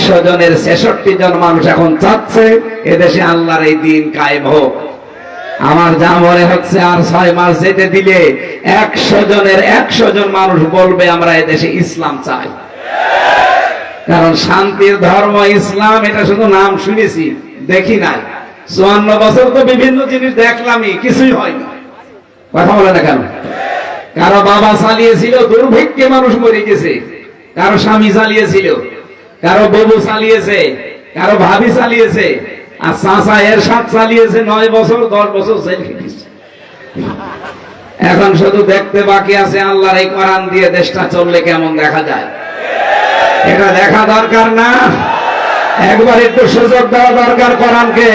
100 জনের 66 জন মানুষ এখন চাচ্ছে এদেশে আল্লাহর এই দিন কায়েম হোক। আমার যা মনে হচ্ছে আর 6 মাস যেতে দিলে 100 জনের 100 জন মানুষ বলবে আমরা এদেশে ইসলাম চাই। কারণ শান্তির ধর্ম ইসলাম, এটা শুধু নাম শুনেছি, দেখি নাই। 54 বছর তো বিভিন্ন জিনিস দেখলামই, কিছুই হয়নি। কথা বলে না কেন? কারো বাবা চালিয়েছিল, দুর্ভিক্ষে মানুষ মরে গেছে। কারো স্বামী চালিয়েছিল, কারো বউ চালিয়েছে, কারো ভাবি চালিয়েছে, আর চাচা এরশাদ চালিয়েছে 9 বছর 10 বছর জেল খেটেছে। এখন শুধু দেখতে বাকি আছে আল্লাহর এই কোরআন দিয়ে দেশটা চললে কেমন দেখা যায়। এটা দেখা দরকার না? একবার একটু সুযোগ দেওয়া দরকার কোরআনকে।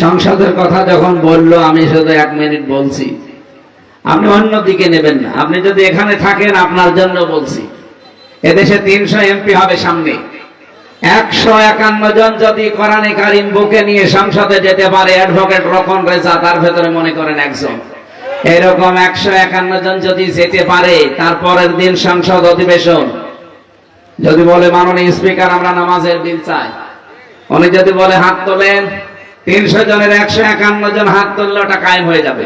সংসদের কথা যখন বললো আমি শুধু 1 মিনিট বলছি, আপনি অন্যদিকে নেবেন না। আপনি যদি এখানে থাকেন আপনার জন্য বলছি, এদেশে 300 এমপি হবে সামনে। 151 জন যদি কোরআনে কারীম বুকে নিয়ে সংসদে যেতে পারে, অ্যাডভোকেট রকন রেজা তার ভেতরে মনে করেন একজন, এরকম 151 জন যদি যেতে পারে, তারপরের দিন সংসদ অধিবেশন যদি বলে মাননীয় স্পিকার আমরা নামাজের বিল চাই, উনি যদি বলে হাত তোলেন, 300 জনের 151 জন হাত তুললে ওটা কায়েম হয়ে যাবে।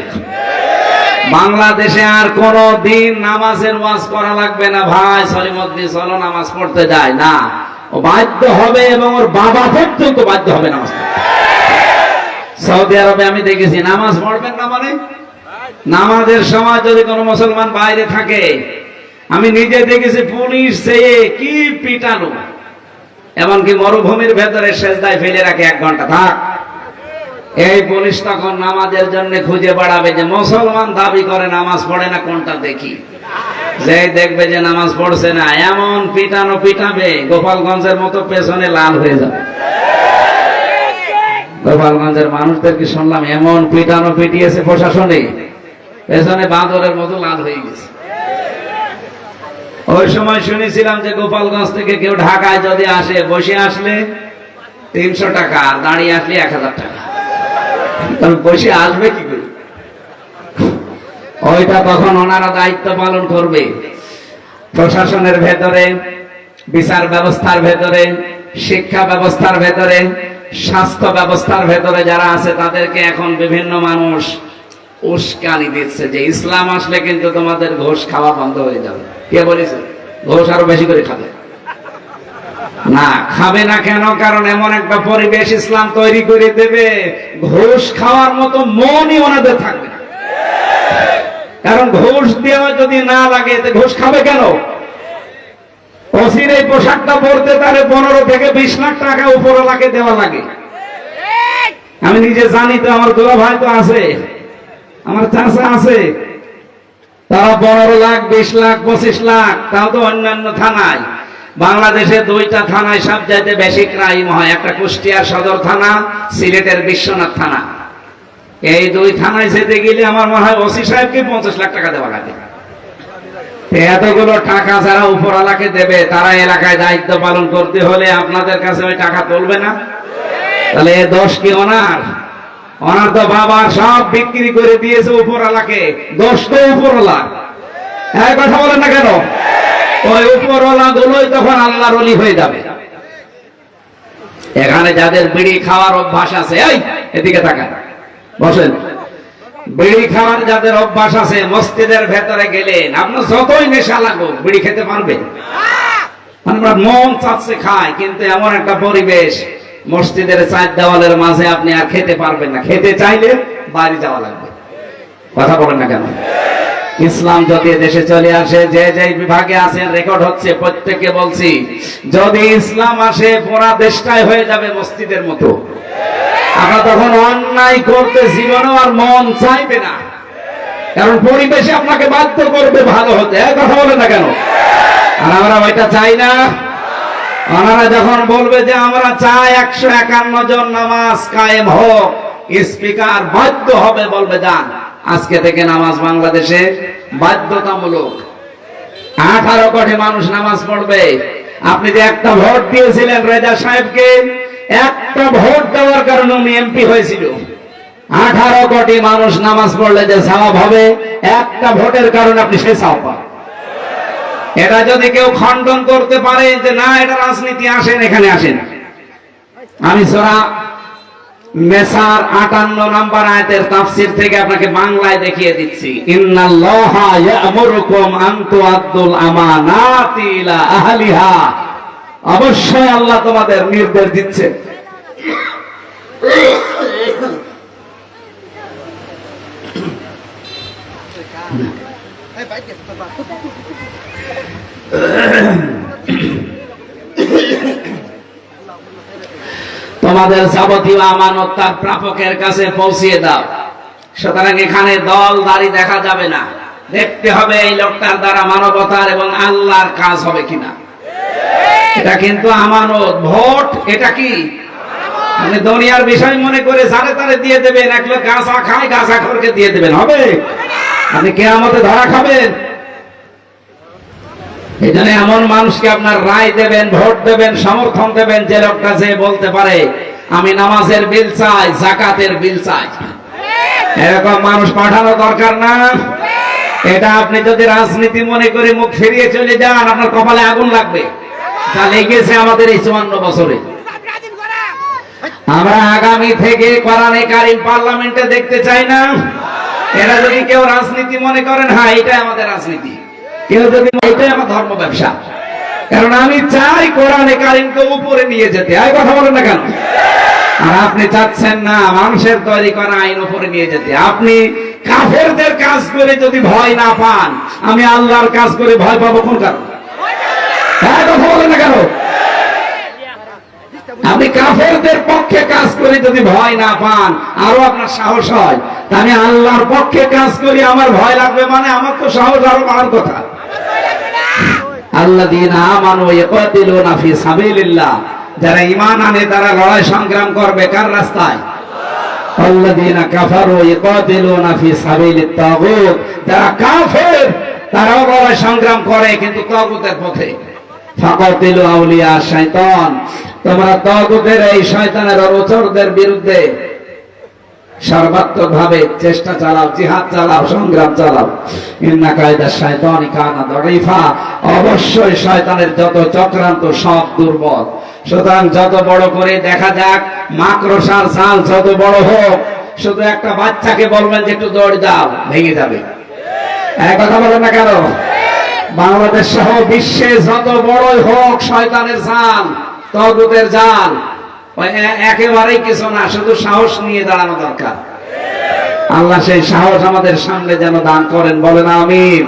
বাংলাদেশে আর কোন দিন নামাজের ওয়াজ করা লাগবে না। ভাই সলিমুদ্দিন চলো নামাজ পড়তে যায় না, ও বাধ্য হবে এবং ওর বাবা পর্যন্ত বাধ্য হবে নামাজ পড়তে। সৌদি আরবে আমি দেখেছি নামাজ পড়বেন না মানে নামাজের সময় যদি কোনো মুসলমান বাইরে থাকে, আমি নিজে দেখেছি পুলিশ চেয়ে কি পিটানো, এমনকি মরুভূমির ভেতরে সেজদায় ফেলে রাখে 1 ঘন্টা থাক। এই পুলিশ তখন নামাজের জন্য খুঁজে বেড়াবে যে মুসলমান দাবি করে নামাজ পড়ে না, কোনটা দেখি। যে দেখবে যে নামাজ পড়ছে না, এমন পিটানো পিটাবে গোপালগঞ্জের মতো পেছনে লাল হয়ে যাবে। গোপালগঞ্জের মানুষদেরকে শুনলাম এমন পিটানো পিটিয়েছে প্রশাসনে, পেছনে বাঁদরের মতো লাল হয়ে গেছে। ওই সময় শুনেছিলাম যে গোপালগঞ্জ থেকে কেউ ঢাকায় যদি আসে, বসে আসলে 300 টাকা, আর দাঁড়িয়ে আসলে 1000 টাকা। বসে আসবে কি করে? ওইটা তখন ওনারা দায়িত্ব পালন করবে। প্রশাসনের ভেতরে, বিচার ব্যবস্থার ভেতরে, শিক্ষা ব্যবস্থার ভেতরে, স্বাস্থ্য ব্যবস্থার ভেতরে যারা আছে তাদেরকে এখন বিভিন্ন মানুষ উস্কানি দিচ্ছে যে ইসলাম আসলে কিন্তু তোমাদের ঘুষ খাওয়া বন্ধ হয়ে যাবে। কে বলেছে? ঘুষ আরো বেশি করে খাবে না। খাবে না কেন? কারণ এমন একটা পরিবেশ ইসলাম তৈরি করে দেবে, ঘুষ খাওয়ার মতো মনই ওনাদের থাকবে না। কারণ ঘুষ দেওয়া যদি না লাগে, ঘুষ খাবে কেন? ওসির এই পোশাকটা পরতে তারে 15 থেকে 20 লাখ টাকা উপরওয়ালাকে দেওয়া লাগে। আমি নিজে জানি তো, আমার দুলা ভাই তো আছে, আমার চাচা আছে, তারা 15 লাখ 20 লাখ 25 লাখ, তাও তো অন্যান্য থানায়। বাংলাদেশে 2টা থানায় সবচাইতে বেশি ক্রাইম হয়, একটা কুষ্টিয়ার সদর থানা, সিলেটের বিশ্বনাথ থানা। এই 2 থানায় যেতে গেলে আমার মনে হয় ওসি সাহেবকে 50 লাখ টাকা দেওয়া লাগে। এতগুলো টাকা যারা উপরওয়ালাকে দেবে, তারা এলাকায় দায়িত্ব পালন করতে হলে আপনাদের কাছে ওই টাকা তুলবে না? তাহলে এ দোষ কি ওনার? ওনার তো বাবা সব বিক্রি করে দিয়েছে উপরওয়ালাকে, দোষ তো উপরওয়ালা। এই কথা বলেন না কেন? ওই উপরওয়ালা গুলোই তখন আল্লাহর ওলি হয়ে যাবে। এখানে যাদের বিড়ি খাওয়ার অভ্যাস আছে, এই এদিকে তাকান, বসেন। বিড়ি খাওয়ার যাদের অভ্যাস আছে, মসজিদের ভেতরে গেলেন, আপনার যতই নেশা লাগুক বিড়ি খেতে পারবেন? আমরা মন চাচ্ছে খায়, কিন্তু এমন একটা পরিবেশ মসজিদের 4 দেওয়ালের মাঝে আপনি আর খেতে পারবেন না। খেতে চাইলে বাড়ি যাওয়া লাগবে। কথা বলেন না কেন? ইসলাম যদি দেশে চলে আসে, যে যে বিভাগে আছেন রেকর্ড হচ্ছে, প্রত্যেককে বলছি, যদি ইসলাম আসে পুরা দেশটাই হয়ে যাবে মসজিদের মতো। আমরা তখন অন্যায় করতে জীবনেও আর মন চাইবে না, কারণ পরিবেশে আপনাকে বাধ্য করবে ভালো হতে। কথা বলেন না কেন? আর আমরা ওইটা চাই না। ওনারা যখন বলবে যে আমরা চাই 151 জন নামাজ কায়েম হোক, স্পিকার বাধ্য হবে, বলবে যান আজকে থেকে নামাজ বাংলাদেশে বাধ্যতামূলক। 18 কোটি মানুষ নামাজ পড়বে। আপনি যে একটা ভোট দিয়েছিলেন রেজা সাহেবকে, একটা ভোট দেওয়ার কারণে উনি এমপি হয়েছিল। 18 কোটি মানুষ নামাজ পড়লে যে সওয়াব হবে, একটা ভোটের কারণে আপনি সেই সওয়াব পাবেন। এটা যদি কেউ খণ্ডন করতে পারে যে না এটা রাজনীতি, আসেন এখানে আসেন। আমি সূরা মেসার 58 নম্বর আয়াতের তাফসীর থেকে আপনাকে বাংলায় দেখিয়ে দিচ্ছি। ইন্নাল্লাহা ইয়া'মুরুকুম আন তুআদ্দুল আমানাতি ইলা আহলিহা। অবশ্যই আল্লাহ তোমাদের নির্দেশ দিচ্ছে তোমাদের যাবতীয় আমানত তার প্রাপকের কাছে পৌঁছিয়ে দাও। সুতরাং এখানে দল দাড়ি দেখা যাবে না, দেখতে হবে এই লোকটার দ্বারা মানবতার এবং আল্লাহর কাজ হবে কিনা। এটা কিন্তু আমানত। ভোট এটা কি আপনি দুনিয়ার বিষয় মনে করে যারে তারে দিয়ে দেবেন, এক লোক গাঁজা খায় গাঁজাখোরকে দিয়ে দেবেন, হবে? আপনি কিয়ামতে ধরা খাবেন। এই জন্য এমন মানুষকে আপনার রায় দেবেন, ভোট দেবেন, সমর্থন দেবেন যে লোকটা যে বলতে পারে আমি নামাজের বিল চাই, যাকাতের বিল চাই। এরকম মানুষ পাঠানো দরকার না। এটা আপনি যদি রাজনীতি মনে করে মুখ ফিরিয়ে চলে যান, আপনার কপালে আগুন লাগবে। তা লেগেছে আমাদের এই 54 বছরে। আমরা আগামী থেকে কোরআনে কারীম পার্লামেন্টে দেখতে চাই না। এরা যদি কেউ রাজনীতি মনে করেন, হ্যাঁ এটাই আমাদের রাজনীতি, কেউ যদি এটাই আমার ধর্ম ব্যবসা, কারণ আমি চাই কোরআনে কারীমকে উপরে নিয়ে যেতে। আর কথা বলেন না কেন? আর আপনি চাচ্ছেন না মানুষের তৈরি করা আইন উপরে নিয়ে যেতে। আপনি কাফেরদের কাজ করে যদি ভয় না পান, আমি আল্লাহর কাজ করে ভয় পাবো কোন কারণ? হ্যাঁ কথা বলেন না কেন? আপনি কাফেরদের পক্ষে কাজ করে যদি ভয় না পান, আরো আপনার সাহস হয়। আমি আল্লাহর পক্ষে কাজ করি, আমার ভয় লাগবে মানে আমার তো সাহস আরো বাড়ার কথা। আল্লাযীনা আমানু ইয়াকাতিলুনা ফি সাবিলিল্লাহ, যারা ঈমান আনে তারা লড়াই সংগ্রাম করবে কার রাস্তায়? আল্লাযীনা কাফারু ইয়াকাতিলুনা ফি সাবিলিত তাগুত, যারা কাফের তারাও লড়াই সংগ্রাম করে কিন্তু তাগুতের পথে। ফাকাতিলু আউলিয়া শাইতান, তোমরা তাগুতের এই শয়তানের অনুচরদের বিরুদ্ধে সর্বাত্মকভাবে চেষ্টা চালাও, জিহাদ চালাও, সংগ্রাম চালাও। ইন্না কায়দা শাইতানি কানা দাঈফা, অবশ্যই শয়তানের যত চক্রান্ত সব দুর্বল। সুতরাং যত বড় করে দেখা যাক মাকড়সার জাল যত বড় হোক, শুধু একটা বাচ্চাকে বলবেন যে একটু দৌড় দাও, ভেঙে যাবে। এক কথা বলেন না কেন? বাংলাদেশ সহ বিশ্বে যত বড়ই হোক শয়তানের জাল, তাগুতের জাল, একেবারেই কিছু না, শুধু সাহস নিয়ে দাঁড়ানো দরকার। আল্লাহ সেই সাহস আমাদের সামনে যেন দান করেন, বলেন আমিন।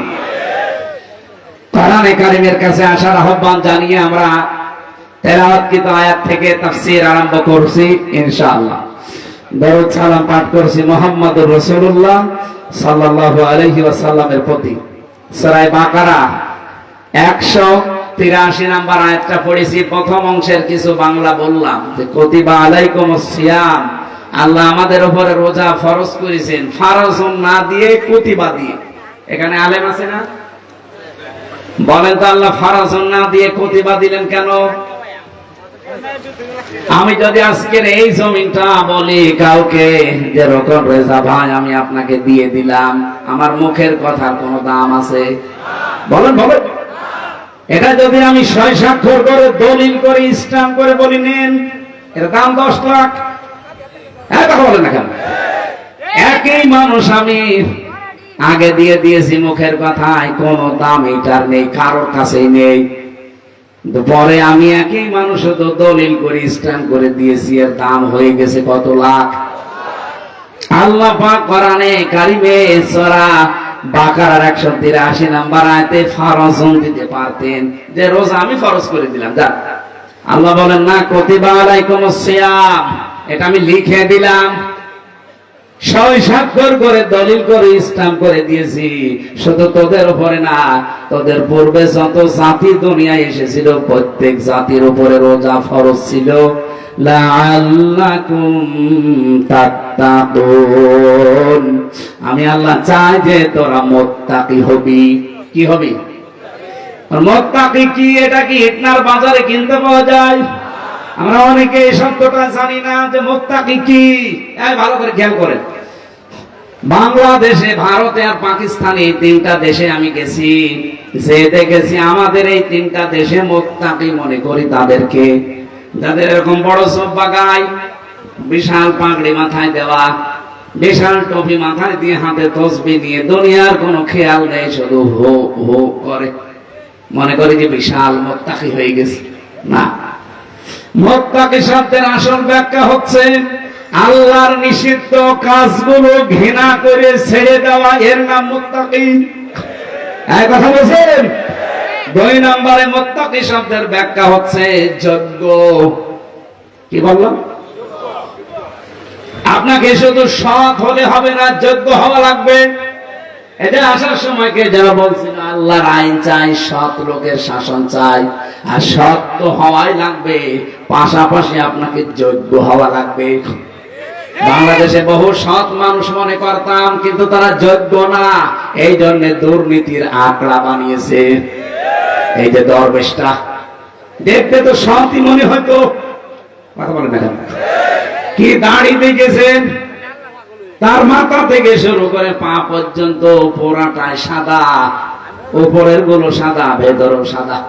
কোরআনে কারীমের কাছে আসার আহ্বান জানিয়ে আমরা তেলাওয়াতকৃত আয়াত থেকে তাফসীর আরম্ভ করছি ইনশাআল্লাহ। দরুদ সালাম পাঠ করছি মুহাম্মদুর রাসূলুল্লাহ সাল্লাল্লাহু আলাইহি ওয়াসাল্লামের প্রতি। সূরা বাকারা 183 নম্বর আয়াতটা পড়েছি। প্রথম অংশের কিছু বাংলা বললাম যে কুতিবা আলাইকুমুস সিয়াম, আল্লাহ আমাদের উপরে রোজা ফরজ করেছেন, ফারজুন না দিয়ে কুতিবা দিয়ে। এখানে আলেম আছে না? বলেন তো আল্লাহ ফারজুন না দিয়ে কুতিবা দিলেন কেন? আমি যদি আজকের এই জমিনটা বলি কাউকে যে রকম রেজা ভাই আমি আপনাকে দিয়ে দিলাম, আমার মুখের কথার কোনো দাম আছে? বলেন বলেন। এটা যদি আমি 6 স্বাক্ষর করে দলিল করে স্ট্যাম্প করে বলি নেন, এর দাম 10 লাখ। হ্যাঁ কথা বলেন না কেন? একই মানুষ আমি আগে দিয়ে দিয়েছি মুখের কথায়, কোনো দাম এটার নেই, কারোর কাছেই নেই। পরে আমি একই মানুষ তো দলিল করে স্ট্যাম্প করে দিয়েছি, এর দাম হয়ে গেছে কত লাখ। আল্লাহ পাক কোরআনে কারিমে সূরা বাকারার 183 নম্বর আয়াতে ফরজুন দিতে পারতেন, যে রোজা আমি ফরজ করে দিলাম। যা আল্লাহ বলেন না কুতিবা আলাইকুমুস সিয়াম, এটা আমি লিখে দিলাম, 6 স্বাক্ষর করে দলিল করে স্ট্যাম্প করে দিয়েছি। শুধু তোদের উপরে না, তোদের পূর্বে যত জাতি দুনিয়ায় এসেছিল প্রত্যেক জাতির উপরে রোজা ফরজ ছিল। লাআল্লাকুম তাত্তাকুন। আমি আল্লাহ চাই যে তোরা মুত্তাকি হবি। কি হবি? মুত্তাকি কি? এটা কি ইটনার বাজারে কিনতে পাওয়া যায়? আমরা অনেকে এই শব্দটা জানি না যে মুত্তাকি কি। ভালো করে খেয়াল করেন, বাংলাদেশে, ভারতে আর পাকিস্তানে এই তিনটা দেশে আমি গেছি, যে দেখেছি আমাদের এই তিনটা দেশে মুত্তাকি মনে করি তাদেরকে যাদের এরকম বড় সোফা গায়, বিশাল পাগড়ি মাথায় দেওয়া, বিশাল টুপি মাথায় দিয়ে, হাতে তসবিহ নিয়ে, দুনিয়ার কোনো খেয়াল নেই, শুধু হো হো করে, মনে করি যে বিশাল মুত্তাকি হয়ে গেছে। না, মুত্তাকি শব্দের আসল ব্যাখ্যা হচ্ছে আল্লাহর নিষিদ্ধ কাজগুলো ঘৃণা করে ছেড়ে দেওয়া, এর নাম মুত্তাকি। এই কথা বলছেন। 2 নম্বরে মুত্তাকি শব্দের ব্যাখ্যা হচ্ছে যোগ্য। কি বললাম? আপনাকে শুধু সৎ হলে হবে না, যোগ্য হওয়া লাগবে। এটা আসার সময় কে যারা বলছিল আল্লাহর আইন চাই, সৎ লোকের শাসন চাই, আর সৎ তো হওয়াই লাগবে, পাশাপাশি আপনাকে যোগ্য হওয়া লাগবে। বাংলাদেশে বহু সৎ মানুষ মনে করতাম, কিন্তু তারা যোগ্য না, এই জন্য দুর্নীতির আঁকড়া বানিয়েছে। এই যে দরবেশটা দেখতে তো সৎই মনে হয়তো, কথা বলেন না, কি দাড়ি দেখেছেন, তার মাথা থেকে শুরু করে পা পর্যন্ত পুরাটাই সাদা, উপরের গুলো সাদা, ভেতরও সাদা।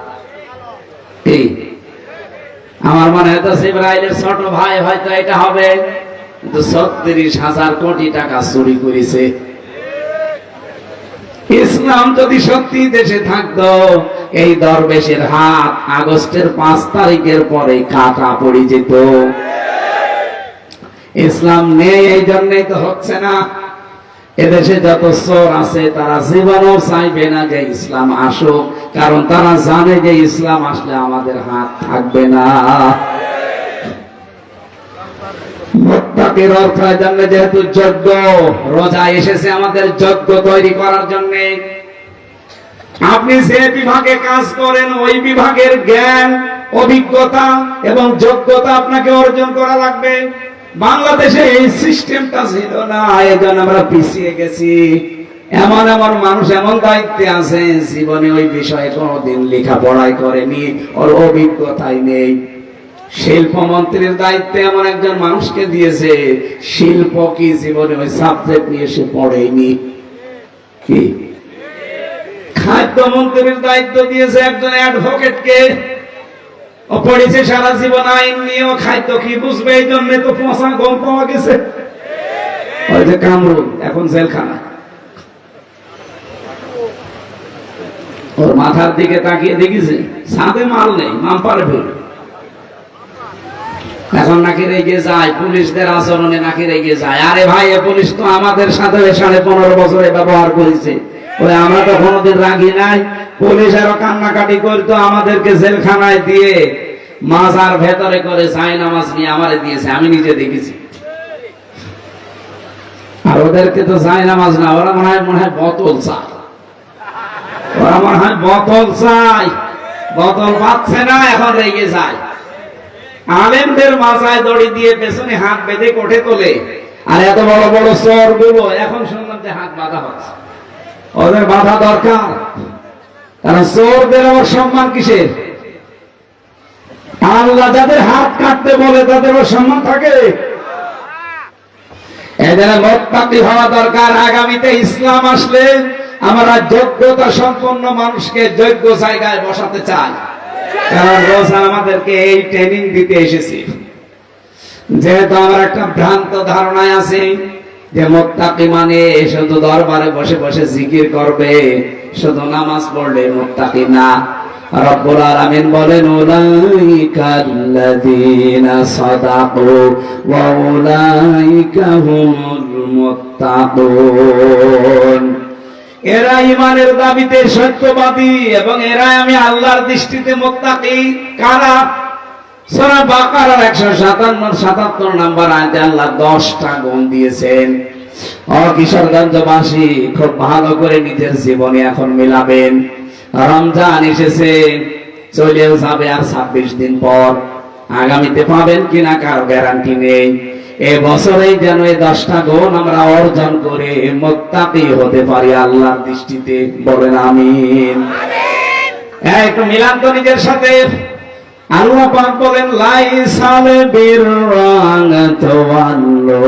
আমার মনে হয় তো জিবরাইলের ছোট ভাই হয়তো এটা হবে, কিন্তু 36,000 কোটি টাকা চুরি করেছে। ইসলাম যদি সত্যি দেশে থাকতো, এই দরবেশের হাত আগস্টের 5 তারিখের পরে কাটা পড়ে যেত। ইসলাম নেই, এই জন্যই তো হচ্ছে না। এদেশে যত চোর আছে তারা জীবনও চাইবে না যে ইসলাম আসুক, কারণ তারা জানে যে ইসলাম আসলে আমাদের হাত থাকবে না। মুত্তাকির অর্থ জন্য যেহেতু যোগ্য, রোজা এসেছে আমাদের যোগ্য তৈরি করার জন্য। আপনি যে বিভাগে কাজ করেন ওই বিভাগের জ্ঞান, অভিজ্ঞতা এবং যোগ্যতা আপনাকে অর্জন করা লাগবে। বাংলাদেশে এই সিস্টেমটা ছিল না, এজন্য আমরা পিছিয়ে গেছি। এমন এমন মানুষ এমন দায়িত্বে আছে, জীবনে ওই বিষয়ে কোনোদিন লেখাপড়াই করেনি, ওর অভিজ্ঞতাই নেই। শিল্পমন্ত্রীর দায়িত্বে এমন একজন মানুষকে দিয়েছে, শিল্প কি জীবনে ওই সাবজেক্ট নিয়ে সে পড়েনি। কি খাদ্যমন্ত্রীর দায়িত্ব দিয়েছে একজন অ্যাডভোকেটকে, ও পড়েছে সারা জীবন আইন নিয়ে, ও খাদ্য কি বুঝবে, এই জন্য তো পচা গম পাওয়া গেছে। ওই যে কামরুল এখন জেলখানা, ওর মাথার দিকে তাকিয়ে দেখেছে ছাদে মাল নেই, মাম পারবে, এখন নাকি রেগে যায়, পুলিশদের আচরণে নাকি রেগে যায়। আরে ভাই, এ পুলিশ তো আমাদের সাথে 15.5 বছরে ব্যবহার করেছে, ওই আমরা তো কোনোদিন রাগি নাই। পুলিশ আরো কান্নাকাটি করতো, আমাদেরকে জেলখানায় দিয়ে মাজার ভেতরে করে যাই নামাজ নিয়ে আমারে দিয়েছে, আমি নিজে দেখেছি। আর ওদেরকে তো যাই নামাজ না, ওরা মনে হয় বোতল চায়, ওরা মনে হয় বোতল চাই, বোতল পাচ্ছে না, এখন রেগে যায়। আলেমদের মাথায় দড়ি দিয়ে পেছনে হাত বেঁধে কোঠে তোলে, আর এত বড় বড় চোর গুলো এখন শুনলাম যে হাত বাঁধা হচ্ছে। ওদের বাধা দরকার, কারণ চোরদের আবার সম্মান কিসের? আল্লাহ যাদের হাত কাটতে বলে তাদেরও সম্মান থাকে। এদের মুত্তাকি হওয়া দরকার। আগামীতে ইসলাম আসলে আমরা যোগ্যতা সম্পন্ন মানুষকে যোগ্য জায়গায় বসাতে চাই, কারণ রোজা আমাদেরকে এই ট্রেনিং দিতে এসেছি। যেহেতু আমার একটা ভ্রান্ত ধারণায় আছে যে মুত্তাকি মানে শুধু দরবারে বসে বসে জিকির করবে, শুধু নামাজ পড়লে মুত্তাকি না। রব্বুল আলামিন বলেন, উলাইকাল্লাযীনা সাদাকু ওয়া উলাইকা হুমুল মুত্তাকুন। এরা ঈমানের দাবিতে সত্যবাদী এবং এরা আমি আল্লাহর দৃষ্টিতে মুত্তাকি। কারা? সূরা বাকারার 157 নম্বর আয়াতে আল্লাহ 10টা গুণ দিয়েছেন। ও কিশোরগঞ্জবাসী, খুব ভালো করে নিজের জীবনে এখন মিলাবেন। রমজান এসেছে, চলেও যাবে আর 26 দিন পর। আগামীতে পাবেন কিনা কারো গ্যারান্টি নেই। এ বছরেই যেন এই 10টা গুণ আমরা অর্জন করে মুত্তাকি হতে পারি আল্লাহর দৃষ্টিতে। বলেন আমিন। একটু মিলান তো নিজের সাথে। আল্লাহ পাক বলেন লাইসাল বিররান তাওয়াল্লু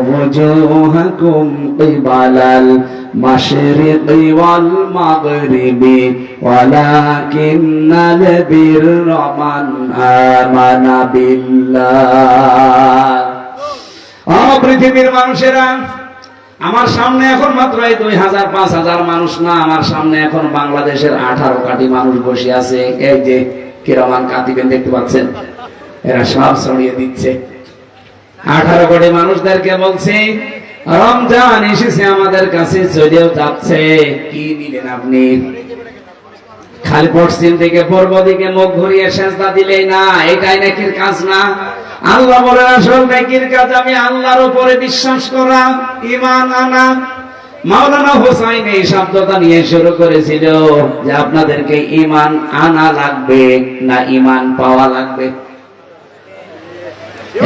ওয়াজুহাকুম কিবালাল মাশরিকি ওয়াল মাগরিবি ওয়ালাকিন্নাল বিররা মান আমানা বিল্লাহ। ও পৃথিবীর মানুষেরা, আমার সামনে এখন মাত্র এই 2000-5000 মানুষ না, আমার সামনে এখন বাংলাদেশের 18 কোটি মানুষ বসে আছে। এই যে কিরামান কাতিবেন দেখতে পাচ্ছেন, এরা সব ছড়িয়ে দিচ্ছে। 18 কোটি মানুষদেরকে বলছে রমজান এসেছে আমাদের কাছে, চলেও যাচ্ছে, কি নিলেন আপনি? খালি পশ্চিম থেকে পূর্ব দিকে মুখ ঘুরিয়ে সেজদা দিলেই না, এটাই নেকির কাজ না। আল্লাহ বলেন আসল নেকির কাজ আমি আল্লাহর উপরে বিশ্বাস করা, ঈমান আনা। মাওলানা হোসাইন এই শব্দটা নিয়ে শুরু করেছিল যে আপনাদেরকে ঈমান আনা লাগবে না ঈমান পাওয়া লাগবে?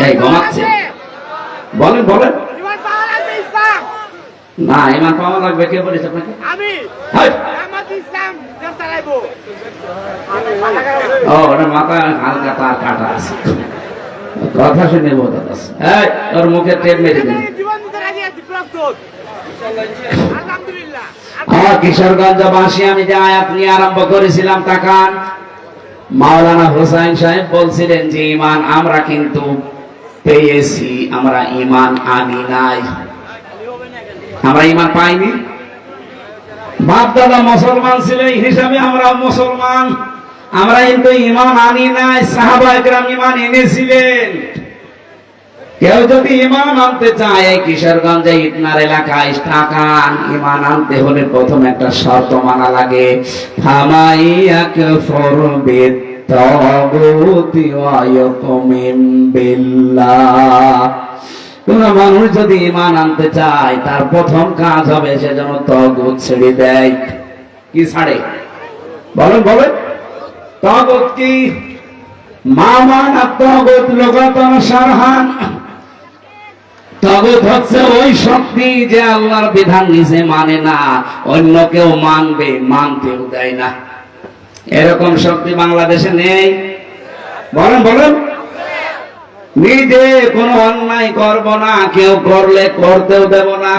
এই ঘুমাচ্ছে, বলেন বলেন। না, ঈমান পাওয়া লাগবে। কে বলেছে আপনাকে? আমি। ও ওর মাথা হালকা তার কাটা আছে, কথা শুনে বোঝা যাচ্ছে। ওর মুখে টেপ মেরে দিন। কিশোরগঞ্জবাসী, আমি যে আয়াত নিয়ে আরম্ভ করেছিলাম তাকান। মাওলানা হোসাইন সাহেব বলছিলেন যে ঈমান আমরা কিন্তু পেয়েছি, আমরা ঈমান আনি নাই। আমরা ঈমান পাইনি। বাপ দাদা মুসলমান ছিল এই হিসাবে আমরা মুসলমান, আমরা কিন্তু ঈমান আনি নাই। সাহাবায়ে কেরাম ঈমান এনেছিলেন। কেউ যদি ঈমান আনতে চায় এই কিশোরগঞ্জে ইটনার এলাকায় তাকান, ঈমান আনতে হলে প্রথম একটা শর্ত মানা লাগে, ফামাইয়াকফুর বিত-তাগুতি ওয়া ইউমিন বিল্লাহ। কোন মানুষ যদি ঈমান আনতে চায় তার প্রথম কাজ হবে সে যেন তাগুত ছেড়ে দেয়। কি ছাড়ে? বলেন বলেন। তাগুত কি? মামানা তাগুত লুগাতান শারহান। তাগুত হচ্ছে ওই শক্তি যে আল্লাহর বিধান নিজে মানে না, অন্য কেউ মানবে, মানতেও দেয় না। এরকম শক্তি বাংলাদেশে নেই। বলেন বলেন। নিজে কোনো অন্যায় করব না, কেউ করলে করতেও দেব না,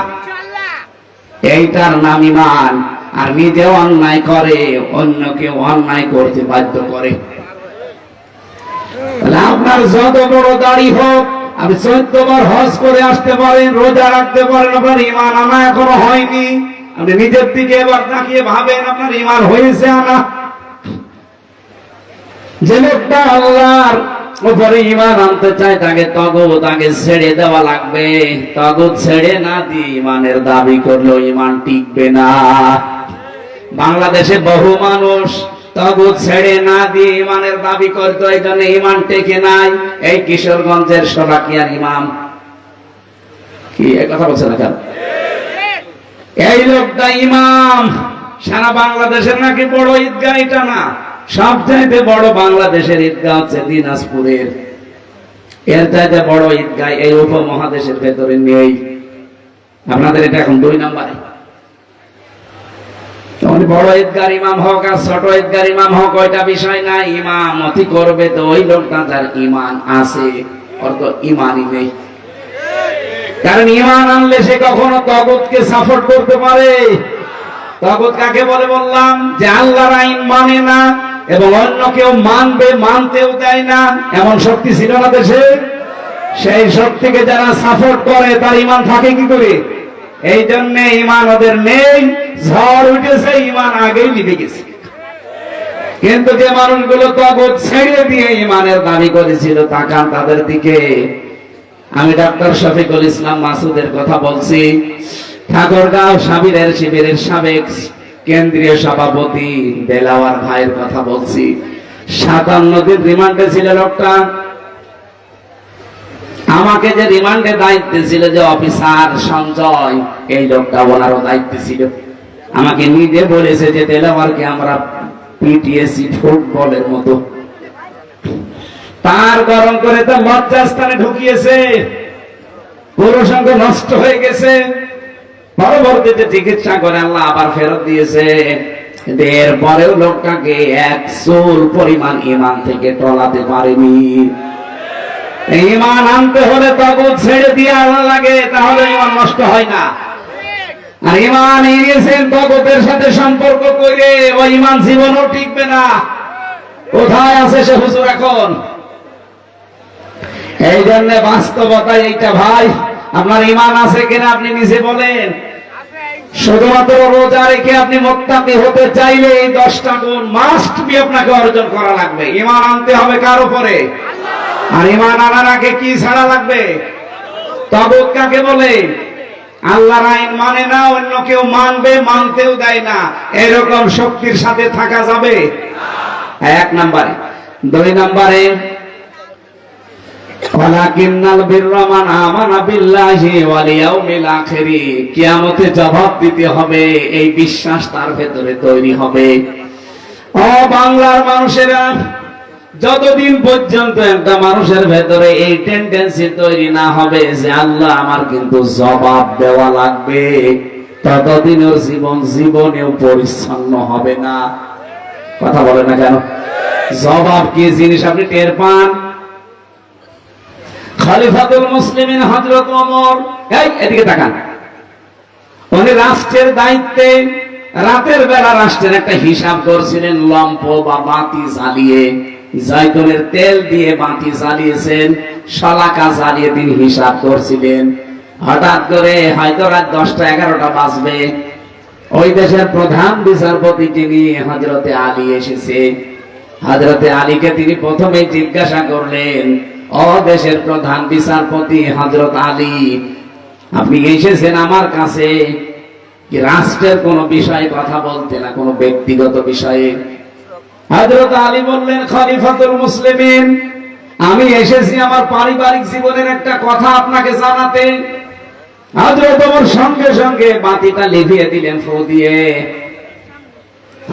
এইটার নাম ঈমান। আর নিজে অন্যায় করে অন্য কেউ অন্যায় করতে বাধ্য করে। আপনার যত বড় দাড়ি হোক, আপনি 14 বার হজ করে আসতে পারেন, রোজা রাখতে পারেন, আপনার ঈমান আনা এখনো হয়নি। আপনি নিজের দিকে এবার তাকিয়ে ভাবেন আপনার ঈমান হয়েছে আনা? যে লোকটা আল্লাহর উপরে ঈমান আনতে চায় তাকে তাগুত আগে ছেড়ে দেওয়া লাগবে। তাগুত ছেড়ে না দিয়ে ঈমানের দাবি করলেও ঈমান টিকবে না। বাংলাদেশে বহু মানুষ তাগুত ছেড়ে না দিয়ে ঈমানের দাবি করতো, এই জন্য ঈমান টেকে নাই। এই কিশোরগঞ্জের শোলাকিয়ার ইমাম কি কথা বলছে না কেন? এই লোকটা ইমাম। সারা বাংলাদেশের নাকি বড় ঈদগাহ এটা না, সবচাইতে বড় বাংলাদেশের ঈদগাহ হচ্ছে দিনাজপুরের। এর চাইতে বড় ঈদগাহ এই উপমহাদেশের ভেতরে নেই। আপনাদের এটা এখন 2 নম্বরে। বড় ঈদগার ইমাম হোক আর ছোট ঈদগার ইমাম হোক, ওইটা বিষয় না। ইমামতি করবে তো ওই লোকটা যার ঈমান আছে, ওর তো ঈমানই নেই। কারণ ঈমান আনলে সে কখনো তাগুতকে সাপোর্ট করতে পারে। তাগুত কাকে বলে বললাম? যে আল্লাহর আইন মানে না এবং অন্য কেউ মানবে, মানতেও দেয় না, এমন শক্তি ছিল না দেশে। সেই শক্তিকে যারা সাপোর্ট করে তার ঈমান থাকে কি করে? এই জন্য ঈমান ওদের নেই। ঝড় উঠেছে, ঈমান আগেই নিভে গেছে। কিন্তু যে মানুষগুলো তাগুত ছেড়ে দিয়ে ঈমানের দাবি করেছিল, তাকান তাদের দিকে। আমি ডাক্তার শফিকুল ইসলাম মাসুদের কথা বলছি, ঠাকুরগাঁও সাবিরের শিবিরের সাবেক কেন্দ্রীয় সভাপতি দেলাওয়ার ভাইয়ের কথা বলছি। 57 দিন রিমান্ডে ছিল লোকটা। আমাকে যে রিমান্ডে দায়িত্বে ছিল যে অফিসার সঞ্জয়, এই লোকটা ওনারও দায়িত্বে ছিল। আমাকে নিজে বলেছে যে দেলাওয়ারকে আমরা পিটিএসি ফুটবলের মতো তার গরম করে তো লজ্জাস্থানে ঢুকিয়েছে, পুরুষাঙ্গ নষ্ট হয়ে গেছে। পরবর্তীতে চিকিৎসা করে আল্লাহ আবার ফেরত দিয়েছে। কিন্তু এরপরেও লোকটাকে এক চুল পরিমাণ ইমান থেকে টলাতে পারেনি। ইমান আনতে হলে তাগুত ছেড়ে দিয়ে আনা লাগে, তাহলে ইমান নষ্ট হয় না। আর ইমান এনেছেন তাগুতের সাথে সম্পর্ক করে, ওই ইমান জীবনও টিকবে না। কোথায় আছে সে হুজুর এখন? এই জন্য বাস্তবতা এইটা ভাই, আপনার ইমান আছে কিনা আপনি নিজে বলেন। শুধুমাত্র রোজা রেখে আপনি মুত্তাকি হতে চাইলে এই 10টা গুণ মাস্ট বি আপনাকে অর্জন করা লাগবে। ইমান আনতে হবে কার উপরে? আর ইমান আনার আগে কি ছাড়া লাগবে? তাগুত কাকে বলে? আল্লাহর আইন মানে না, অন্য কেউ মানবে, মানতেও দেয় না, এরকম শক্তির সাথে থাকা যাবে? 1 নম্বরে। 2 নম্বরে, ওয়ালাকিন্নাল বিররা মান আমানা বিল্লাহি ওয়াল ইয়াউমিল আখির। কিয়ামতে জবাব দিতে হবে, এই বিশ্বাস তার ভেতরে তৈরি হবে। ও বাংলার মানুষেরা, যতদিন পর্যন্ত একটা মানুষের ভেতরে এই টেন্ডেন্সি তৈরি না হবে যে আল্লাহ আমার কিন্তু জবাব দেওয়া লাগবে, ততদিন ওর জীবনেও পরিচ্ছন্ন হবে না। কথা বলে না কেন? জবাব কি জিনিস আপনি টের পান? খলিফাতুল মুসলিমিন হযরত ওমর, এদিকে তাকান, উনি রাষ্ট্রের দায়িত্বে রাতের বেলা রাষ্ট্রের একটা হিসাব করছিলেন। লম্প বা বাতি জ্বালিয়ে, জয়তুনের তেল দিয়ে বাতি জ্বালিয়েছেন, শলাকা জ্বালিয়ে তিনি হিসাব করছিলেন। হঠাৎ করে হয়তো রাত 10টা-11টা বাজবে, ওই দেশের প্রধান বিচারপতি যিনি হযরতে আলী এসেছে। হযরতে আলীকে তিনি প্রথমে জিজ্ঞাসা করলেন, ও দেশের প্রধান বিচারপতি হযরত আলী, আপনি এসেছেন আমার কাছে কি রাষ্ট্রের কোন বিষয়ে কথা বলতে, না কোন ব্যক্তিগত বিষয়ে? হযরত আলী বললেন, খলিফাতুল মুসলিমিন, আমি এসেছি আমার পারিবারিক জীবনের একটা কথা আপনাকে জানাতে। হযরত ওমর সঙ্গে সঙ্গে বাতিটা লিভিয়ে দিলেন ফু দিয়ে।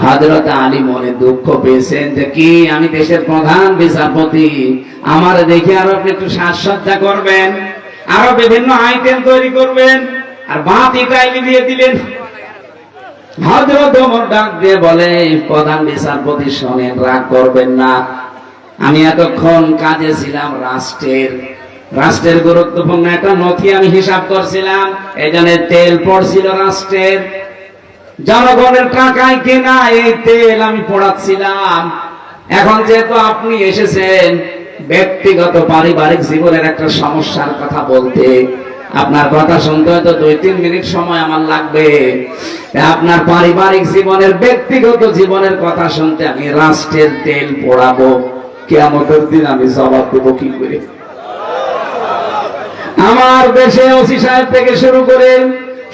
হযরত আলী মনে দুঃখ পেয়েছেন যে কি, আমি দেশের প্রধান বিচারপতি, আমার দেখে আরো আপনি একটু সাজসজ্জা করবেন, আরো বিভিন্ন আইটেম তৈরি করবেন, আর বাতিটাই লিভিয়ে দিলেন। হযরত ওমর ডাক দিয়ে বলে, প্রধান বিচারপতি শোনেন, রাগ করবেন না, আমি এতক্ষণ কাজে ছিলাম রাষ্ট্রের গুরুত্বপূর্ণ একটা নথি আমি হিসাব করছিলাম। এই জন্য তেল পড়ছিল রাষ্ট্রের, জনগণের টাকায় কেনা এই তেল আমি পড়াচ্ছিলাম। এখন যেহেতু আপনি এসেছেন ব্যক্তিগত পারিবারিক জীবনের একটা সমস্যার কথা বলতে, আপনার কথা শুনতে হয়তো 2-3 মিনিট সময় আমার লাগবে। আপনার পারিবারিক জীবনের, ব্যক্তিগত জীবনের কথা শুনতে আমি রাষ্ট্রের তেল পোড়াবো, কিয়ামতের দিন আমি জবাব দেবো কি করে? আমার দেশে ওসি সাহেব থেকে শুরু করে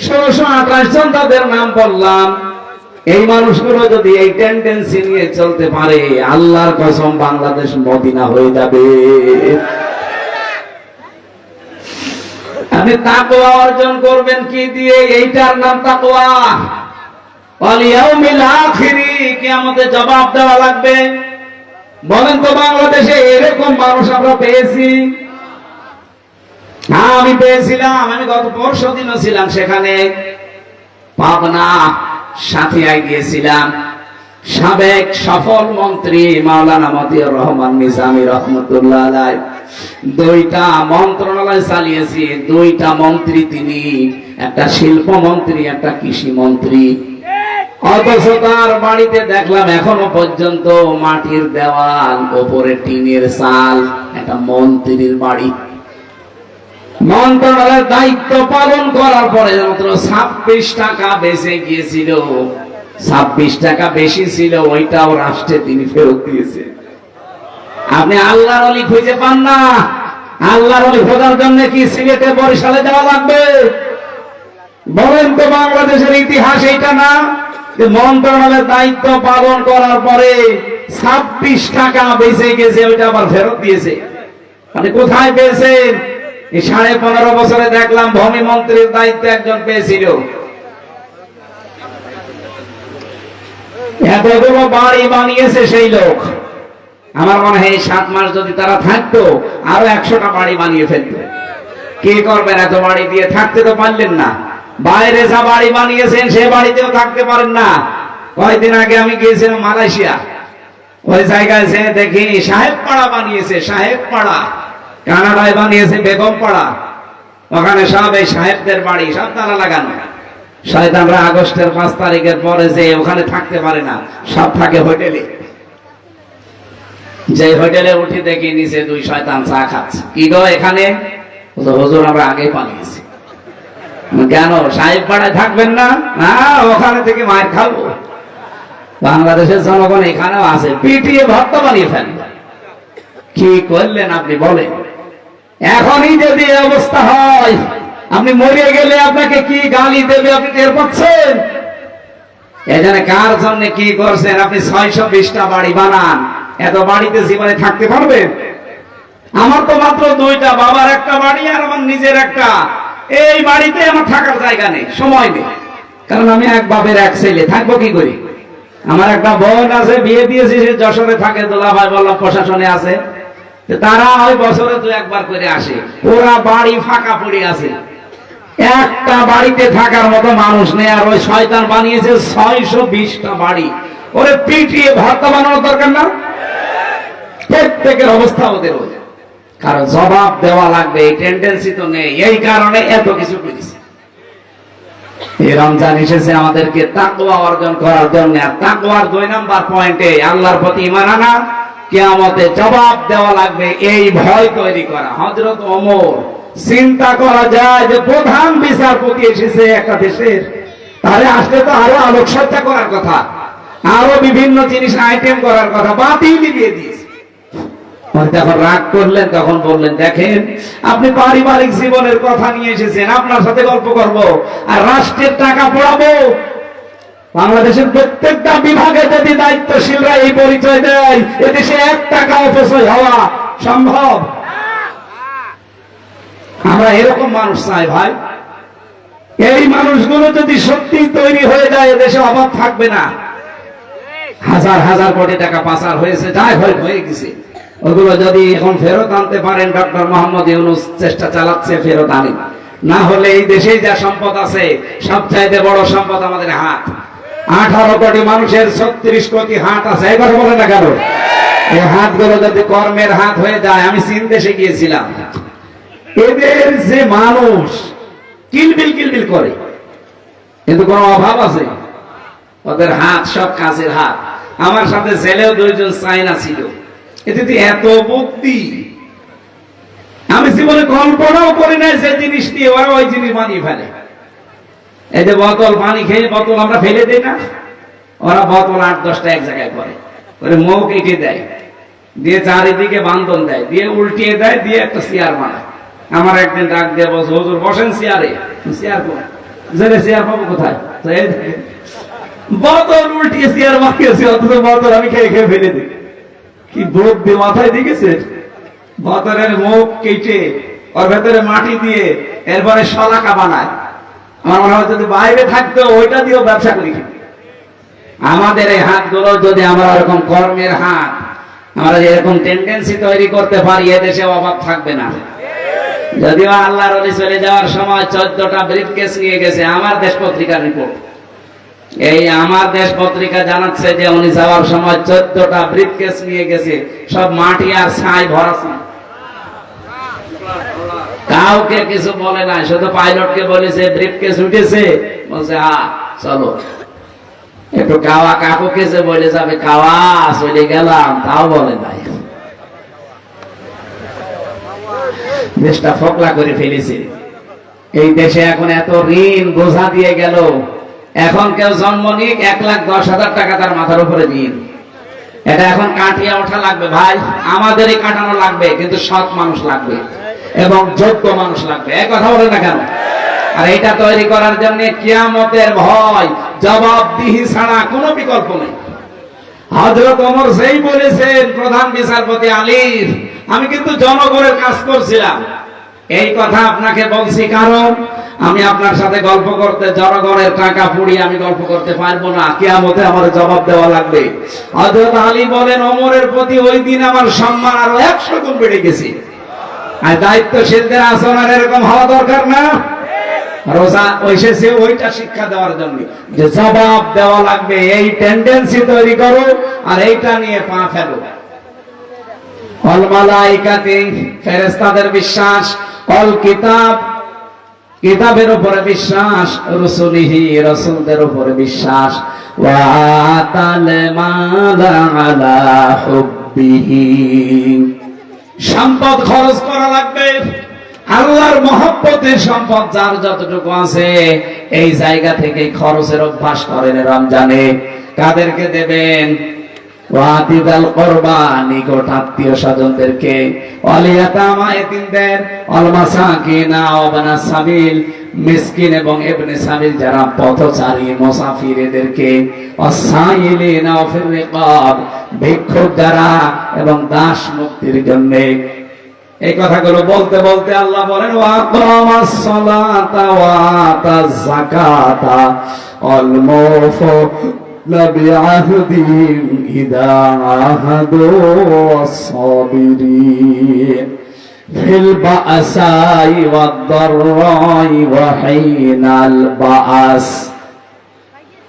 1628 জন তাদের নাম বললাম। এই মানুষগুলো যদি এই টেন্ডেন্সি নিয়ে চলতে পারে, আল্লাহর কসম বাংলাদেশ মদিনা হয়ে যাবে। আপনি তাকওয়া অর্জন করবেন কি দিয়ে? এইটার নাম তাকওয়া। ওয়াল ইয়াউমিল আখির, কিয়ামতে জবাব দেওয়া লাগবে। বলেন তো বাংলাদেশে এরকম মানুষ আমরা পেয়েছি? আমি পেয়েছিলাম, আমি গত পরশু দিনও ছিলাম সেখানে, পাবনা সাথিয়ায় গিয়েছিলাম। সাবেক সফল মন্ত্রী মাওলানা মতিউর রহমান নিজামী রহমতুল্লাহ আলাইহি 2টা মন্ত্রণালয় চালিয়েছি। 2টা মন্ত্রী তিনি, একটা শিল্প মন্ত্রী, একটা কৃষি মন্ত্রী। অথচ তার বাড়িতে দেখলাম এখনো পর্যন্ত মাটির দেওয়াল, ওপরে টিনের চাল। একটা মন্ত্রীর বাড়ি। মন্ত্রণালয়ের দায়িত্ব পালন করার পরে মাত্র 26 টাকা বেঁচে গিয়েছিল। 26 টাকা বেশি ছিল, ওইটাও রাষ্ট্রে তিনি ফেরত দিয়েছে। আপনি আল্লাহর ওলি খুঁজে পান না? আল্লাহর ওলি খোঁজার জন্য কি সিলেটে বরিশালে যাওয়া লাগবে? বলেন তো বাংলাদেশের ইতিহাস এইটা না যে মন্ত্রণালয়ের দায়িত্ব পালন করার পরে 26 টাকা বেঁচে গেছে, ওইটা আবার ফেরত দিয়েছে। মানে কোথায় পেয়েছেন? এই 15.5 বছরে দেখলাম ভূমি মন্ত্রীর দায়িত্ব একজন পেয়েছিল। এতগুলো বাড়ি বানিয়েছে সেই লোক, আমার মনে হয় এই 7 মাস যদি তারা থাকতো আরো 100টা বাড়ি বানিয়ে ফেলতো। কি করবেন, এত বাড়ি দিয়ে থাকতে তো পারলেন না। বাইরে যা বাড়ি বানিয়েছেন সে বাড়িতেও থাকতে পারেন না। কয়েকদিন আগে আমি গিয়েছিলাম মালয়েশিয়া, ওই জায়গায় যে দেখি সাহেব পাড়া বানিয়েছে, সাহেব পাড়া। কানাডায় বানিয়েছে বেগম পাড়া, ওখানে সব এই সাহেবদের বাড়ি, সব তালা লাগানো। শয়তানরা আগস্টের 5 তারিখের পরে যে ওখানে থাকতে পারে না, সব থাকে হোটেলে। যে হোটেলে উঠি দেখি নিচে 2 শয়তান চা খাচ্ছে। কি গো এখানে? হুজুর আমরা আগে পালিয়েছি। কেন, সাহেব পাড়ায় থাকবেন না? না, ওখানে থেকে মায়ের খাবো। বাংলাদেশের জনগণ এখানেও আছে, পিটিয়ে ভর্তা বানিয়ে ফেলেন। কি করলেন আপনি বলেন? এখনই যদি এই অবস্থা হয়, আপনি মরে গেলে আপনাকে কি গালি দেবে আপনি টের পাচ্ছেন? এখানে কার জন্য কি করছেন? আপনি 620টা বাড়ি বানান, এত বাড়িতে জীবনে থাকতে পারবেন? আমার তো মাত্র 2টা, বাবার একটা বাড়ি আর আমার নিজের একটা। এই বাড়িতে আমার থাকার জায়গা নেই, সময় নেই, কারণ আমি এক বাপের এক ছেলে, থাকবো কি করি? আমার একটা বোন আছে, বিয়ে দিয়েছি, সে যশোরে থাকে, দোলাভাই বললাম প্রশাসনে আছে। তারা ওই বছরে 2-1 বার করে আসে। ওরা বাড়ি ফাঁকা পড়ে আছে, একটা বাড়িতে থাকার মতো মানুষ নেই। আর ওই শয়তান বানিয়েছে 620টা বাড়ি। ওরে পিটিয়ে ভর্তা বানানোর দরকার না? প্রত্যেকের অবস্থা ওদের ওই, কারণ জবাব দেওয়া লাগবে, এই টেন্ডেন্সি তো নেই। এই কারণে এত কিছু করেছে। এই রমজান এসেছে আমাদেরকে তাকওয়া অর্জন করার জন্য। আর তাকওয়ার 2 নম্বর পয়েন্টে আল্লাহর প্রতি ঈমান আনা, কিয়ামতে জবাব দেওয়া লাগবে, এই ভয় তৈরি করা। হযরত ওমর, চিন্তা করা যায় যে প্রধান বিচারপতি এসেছে একটা দেশের, তাহলে আসলে তো আরো আলোকসজ্জা করার কথা, আরো বিভিন্ন জিনিস আইটেম করার কথা, বাতিল দিয়ে দিয়েছে। যখন রাগ করলেন তখন বললেন, দেখেন আপনি পারিবারিক জীবনের কথা নিয়ে এসেছেন, আপনার সাথে গল্প করব আর রাষ্ট্রের টাকা পড়াবো। বাংলাদেশের প্রত্যেকটা বিভাগে যদি দায়িত্বশীলরা এই পরিচয় দেয়, এদেশে 1 টাকা অপচয় হওয়া সম্ভব? আমরা এরকম মানুষ চাই ভাই। এই মানুষগুলো যদি সত্যি তৈরি হয়ে যায়, এদেশে অভাব থাকবে না। হাজার হাজার কোটি টাকা পাচার হয়েছে, যাই হয়ে গেছে, ওগুলো যদি এখন ফেরত আনতে পারেন, ডক্টর মোহাম্মদ ইউনূস চেষ্টা চালাচ্ছে, ফেরত আনেন। না হলে এই দেশেই যা সম্পদ আছে, সবচাইতে বড় সম্পদ আমাদের হাত। 18 কোটি মানুষের 36 কোটি হাত আছে, এবার বলে না কেন? এই হাতগুলো যদি কর্মের হাত হয়ে যায়। আমি চীন দেশে গিয়েছিলাম, এদের যে মানুষ কিলবিল কিলবিল করে, কিন্তু কোন অভাব আছে? ওদের হাত সব কাজের হাত। আমার সাথে ছেলেও 2 জন চায়না ছিল, এতে এত বুদ্ধি আমি জীবনে কল্পনাও করি নাই যে জিনিস দিয়ে ওরা ওই জিনিস বানিয়ে ফেলে। এই যে বোতল, পানি খেয়ে বোতল আমরা ফেলে দিই না, ওরা বোতল 8-10টা এক জায়গায় করে মুখ কেটে দেয়, দিয়ে চারিদিকে বান্ধন দেয়, দিয়ে উল্টিয়ে দেয়, দিয়ে একটা চেয়ার বানায়। আমার একদিন ডাক দিয়ে বলছে, হুজুর বসেন চেয়ারে। চেয়ার চেয়ার পাবো কোথায়? বোতল উল্টিয়ে চেয়ার বানিয়েছে, অথচ বোতল আমি খেয়ে খেয়ে ফেলে দিই। কি বুদ্ধি মাথায় দিয়েছে! বোতলের মুখ কেটে ওর ভেতরে মাটি দিয়ে এরপরে শলাকা বানায়। আমার মনে হয় যদি বাইরে থাকতো ওইটা দিয়েও ব্যবসা করি। আমাদের এই হাতগুলো যদি আমরা এরকম কর্মের হাত, আমরা এরকম টেন্ডেন্সি তৈরি করতে পারি, এদেশে অভাব থাকবে না। যদিও আল্লাহর ওলি চলে যাওয়ার সময় 14টা ব্রিফকেস নিয়ে গেছে, আমার দেশ পত্রিকার রিপোর্ট। এই আমার দেশ পত্রিকা জানাচ্ছে যে উনি যাওয়ার সময় 14টা ব্রিফকেস নিয়ে গেছে, সব মাটি আর ছাই ভরা। কাউকে কিছু বলে না, শুধু পাইলটকে বলেছে ব্রিফকেস উঠেছে, বলছে হ্যাঁ চলো। একটু কাওয়া কাকুকে যে বলে যাবে, কাওয়া চলে গেলাম, তাও বলে নাই। দেশটা ফকলা করে ফেলেছে। এই দেশে এখন এত ঋণ বোঝা দিয়ে গেল, এখন কেউ জন্ম নিক 1,10,000 টাকা তার মাথার উপরে ঋণ। এটা এখন কাটিয়ে ওঠা লাগবে ভাই, আমাদেরই কাটানো লাগবে, কিন্তু সৎ মানুষ লাগবে এবং যোগ্য মানুষ লাগবে। এক কথা বলে না কেন? আর এটা তৈরি করার জন্য কিয়ামতের ভয়, জবাবদিহি ছাড়া কোনো বিকল্প নেই। হযরত ওমর সেই বলেছেন, প্রধান বিচারপতি আলিফ, আমি কিন্তু জনগণের কাজ করছিলাম। এই কথা আপনাকে বলছি কারণ আমি আপনার সাথে গল্প করতে জনগণের টাকা পুড়িয়ে আমি গল্প করতে পারবো না, কিয়ামতে আমার জবাব দেওয়া লাগবে। হযরত আলী বলেন, ওমরের প্রতি ওই দিন আমার সম্মান আরো 100 গুণ বেড়ে গেছে। আর দায়িত্বশীলদের আচরণ এরকম হওয়া দরকার না? রোজা এসেছে ওইটা শিক্ষা দেওয়ার জন্য, যে জবাব দেওয়া লাগবে, এই টেন্ডেন্সি তৈরি করো আর এইটা নিয়ে পা ফেলো। অল মালাইকাতি, ফেরেশতাদের বিশ্বাস, অল কিতাব, কিতাবের উপরে বিশ্বাস, রসুলিহি, রসুলদের উপরে বিশ্বাস, ওয়া আতাল মালা আলা হুব্বিহি, সম্পদ খরচ করা লাগবে। আল্লাহর মহব্বতে সম্পদ যার যতটুকু আছে এই জায়গা থেকে খরচের অভ্যাস করেন রমজানে। কাদেরকে দেবেন? ওয়াতিদাল কুরবা, নিকট আত্মীয় স্বজনদেরকে, ওয়ালিয়াতামা, এতিমদের, ওয়াল মাসাকিনা ওয়া বানাস সাবিল, মিসকিন এবং ইবনে সাবিল যারা পথচারী মুসাফির এদেরকে, ওয়াসাইলিনা ওয়া ফির রিকাব, ভিক্ষুক যারা এবং দাস মুক্তির জন্য। এই কথাগুলো বলতে বলতে আল্লাহ বলেন, ওয়া আকামাস সালাতা ওয়া আতাজ যাকাতা ওয়াল মুফুনা বিআহদিহিম ইযা আহাদু ওয়াস-সাবিরিন ফিল বা'সাই ওয়াদ-দাররাই ওয়া হিনাল বা'স।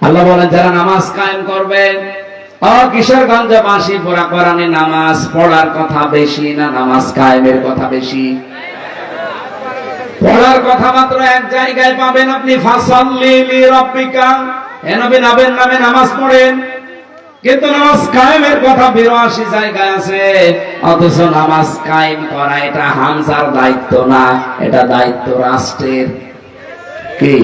আল্লাহ বলেন, যারা নামাজ কায়েম করবেন। কিশোরগঞ্জবাসী পুরা কোরআনে নামাজ পড়ার কথা বেশি না নামাজ কায়েমের কথা বেশি? পড়ার কথা মাত্র এক জায়গায় পাবেন আপনি, ফাসাল্লি লিরাব্বিকা, হে নবী নবীর নামে নামাজ পড়েন। কিন্তু নামাজ কায়েমের কথা 82 জায়গায় আছে। অথচ নামাজ কায়েম করা এটা হামজার দায়িত্ব না, এটা দায়িত্ব রাষ্ট্রের। কি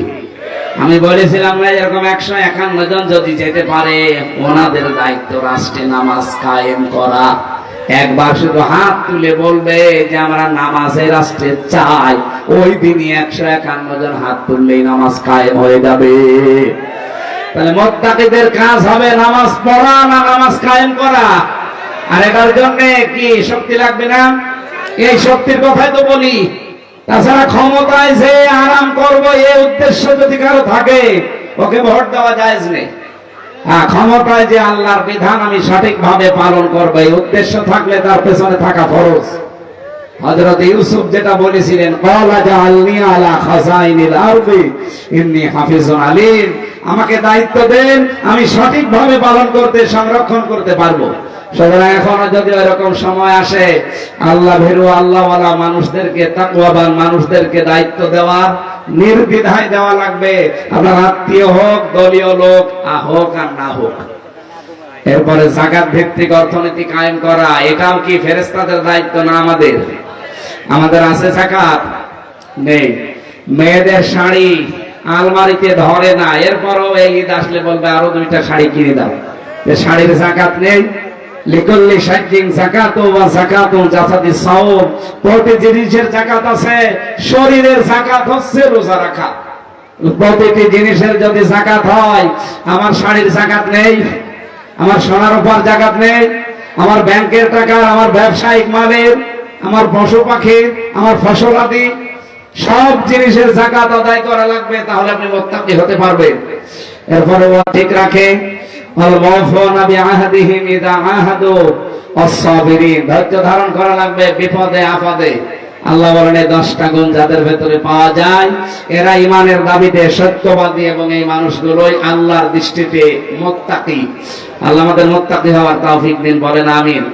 আমি বলেছিলাম না, এরকম 151 জন যদি যেতে পারে, ওনাদের দায়িত্ব রাষ্ট্রে নামাজ কায়েম করা। একবার শুধু হাত তুলে বলবে যে আমরা নামাজে রাষ্ট্রে চাই, ওই দিনই 151 জন হাত তুললেই নামাজ কায়েম হয়ে যাবে। তাহলে মুত্তাকিদের কাজ হবে নামাজ পড়া না নামাজ কায়েম করা। আর এটার জন্য কি শক্তি লাগবে না? এই শক্তির কথাই তো বলি। তাছাড়া ক্ষমতায় যে আরাম করবো এই উদ্দেশ্য যদি কারো থাকে, ওকে ভোট দেওয়া জায়েজ নেই। ক্ষমতায় যে আল্লাহর বিধান আমি সঠিকভাবে পালন করবো এই উদ্দেশ্য থাকলে তার পেছনে থাকা ফরজ। হযরত ইউসুফ যেটা বলেছিলেন, ক্বালা জাআলনি আলা খাযাইনিল আরদি ইন্নী হাফিজুন আলীম, আমাকে দায়িত্ব দেন, আমি সঠিকভাবে পালন করতে, সংরক্ষণ করতে পারবো। সুতরাং এখনো যদি এরকম সময় আসে, আল্লাহ ভীরু আল্লাহওয়ালা মানুষদেরকে, তাকওয়াবান মানুষদেরকে দায়িত্ব দেওয়ার, নির্দ্বিধায় দেওয়া লাগবে। আপনার আত্মীয় হোক, দলীয় লোক হোক আর না হোক। এরপরে যাকাত ভিত্তিক অর্থনীতি কায়েম করা, এটাও কি ফেরেশতাদের দায়িত্ব না আমাদের? আমাদের আছে যাকাত? নেই। মেয়েদের শাড়ি আলমারিতে ধরে না, এরপরও এই ঈদ আসলে বলবে আরো 2টা শাড়ি কিনে দাও। যে শাড়ির যাকাত নেই। লিকুল্লি শাইইন যাকাতু ওয়া যাকাতু জাসাদিস সাওম, প্রতি জিনিসের যাকাত আছে। শরীরের যাকাত হচ্ছে রোজা রাখা। প্রতিটি জিনিসের যদি যাকাত হয়, আমার শাড়ির যাকাত নেই, আমার সোনার উপর যাকাত নেই, আমার ব্যাংকের টাকা, আমার ব্যবসায়িক মালের, আমার পশু পাখির, আমার ফসলাদি, সব জিনিসের যাকাত আদায় করা লাগবে। তাহলে আপনি মুত্তাকি হতে পারবেন। এরপরে ও ঠিক রাখে, আল মাউফুনা বিআহদিহিম ইযা আহাদু ওয়াস-সাবিরিন, ধৈর্য ধারণ করা লাগবে বিপদে আপদে। আল্লাহ বলেন, 10টা গুণ যাদের ভেতরে পাওয়া যায়, এরা ঈমানের দাবিতে সত্যবাদী এবং এই মানুষগুলোই আল্লাহর দৃষ্টিতে মুত্তাকি। আল্লাহ আমাদের মুত্তাকি হওয়ার তৌফিক দিন, বলেন আমিন।